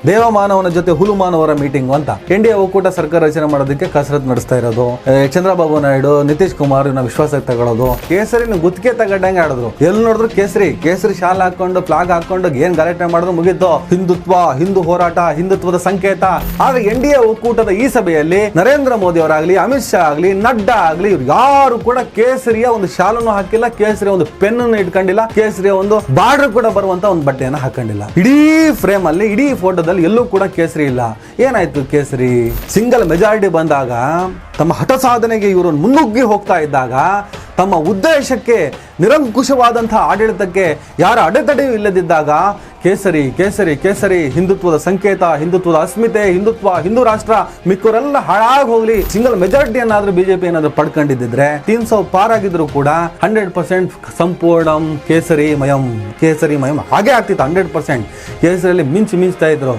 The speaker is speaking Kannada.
ದೇವಮಾನವನ ಜೊತೆ ಹುಲುಮಾನವರ ಮೀಟಿಂಗ್ ಅಂತ NDA ಒಕ್ಕೂಟ ಸರ್ಕಾರ ರಚನೆ ಮಾಡೋದಕ್ಕೆ ಕಸರತ್ತು ನಡೆಸ್ತಾ ಇರೋದು. ಚಂದ್ರಬಾಬು ನಾಯ್ಡು, ನಿತೀಶ್ ಕುಮಾರ್ ವಿಶ್ವಾಸ ತಗೊಳ್ಳೋದು, ಕೇಸರಿನ ಗುತ್ತಿಗೆ ತಗೊಂಡಂಗೆ ಆಡಿದ್ರು. ಎಲ್ಲಿ ನೋಡಿದ್ರು ಕೇಸರಿ ಶಾಲ್ ಹಾಕೊಂಡು ಫ್ಲಾಗ್ ಹಾಕೊಂಡು ಏನ್ ಗಲಾಟೆ ಮಾಡಿದ್ರು ಮುಗಿತು. ಹಿಂದುತ್ವ, ಹಿಂದೂ ಹೋರಾಟ, ಹಿಂದುತ್ವದ ಸಂಕೇತ. ಆದ್ರೆ NDA ಒಕ್ಕೂಟದ ಈ ಸಭೆಯಲ್ಲಿ ನರೇಂದ್ರ ಮೋದಿ ಅವರಾಗ್ಲಿ, ಅಮಿತ್ ಶಾ ಆಗ್ಲಿ, ನಡ್ಡಾ ಆಗ್ಲಿ, ಇವ್ರು ಯಾರು ಕೂಡ ಕೇಸರಿಯ ಒಂದು ಶಾಲನ್ನು ಹಾಕಿಲ್ಲ, ಕೇಸರಿಯ ಒಂದು ಪೆನ್ ಇಟ್ಕೊಂಡಿಲ್ಲ, ಕೇಸರಿಯ ಒಂದು ಬಾರ್ಡರ್ ಕೂಡ ಬರುವಂತ ಒಂದು ಬಟ್ಟೆಯನ್ನು ಹಾಕೊಂಡಿಲ್ಲ. ಇಡೀ ಫ್ರೇಮ್ ಅಲ್ಲಿ, ಇಡೀ ಫೋಟೋದಲ್ಲಿ ಎಲ್ಲೂ ಕೂಡ ಕೇಸರಿ ಇಲ್ಲ. ಏನಾಯ್ತು ಕೇಸರಿ? ಸಿಂಗಲ್ ಮೆಜಾರಿಟಿ ಬಂದಾಗ, ತಮ್ಮ ಹಠ ಸಾಧನೆಗೆ ಇವರು ಮುನ್ನುಗ್ಗಿ ಹೋಗ್ತಾ ಇದ್ದಾಗ, ತಮ್ಮ ಉದ್ದೇಶಕ್ಕೆ ನಿರಂಕುಶವಾದಂತಹ ಆಡಳಿತಕ್ಕೆ ಯಾರ ಅಡೆತಡೆಯೂ ಇಲ್ಲದಿದ್ದಾಗ ಕೇಸರಿ ಕೇಸರಿ ಕೇಸರಿ ಹಿಂದುತ್ವದ ಸಂಕೇತ, ಹಿಂದುತ್ವದ ಅಸ್ಮಿತೆ, ಹಿಂದುತ್ವ, ಹಿಂದೂ ರಾಷ್ಟ್ರ, ಮಿಕ್ಕವರೆಲ್ಲ ಹಾಳಾಗಿ ಹೋಗ್ಲಿ. ಸಿಂಗಲ್ ಮೆಜಾರಿಟಿ ಏನಾದ್ರೂ ಬಿಜೆಪಿ ಏನಾದ್ರೂ ಪಡ್ಕೊಂಡಿದ್ದಿದ್ರೆ 300 ಪಾರಾಗಿದ್ರು ಕೂಡ 100% ಸಂಪೂರ್ಣಂ ಕೇಸರಿ ಮಯಂ ಹಾಗೆ ಆಗ್ತಿತ್ತು. 100% ಕೇಸರಿಯಲ್ಲಿ ಮಿಂಚ್ತಾ ಇದ್ರು.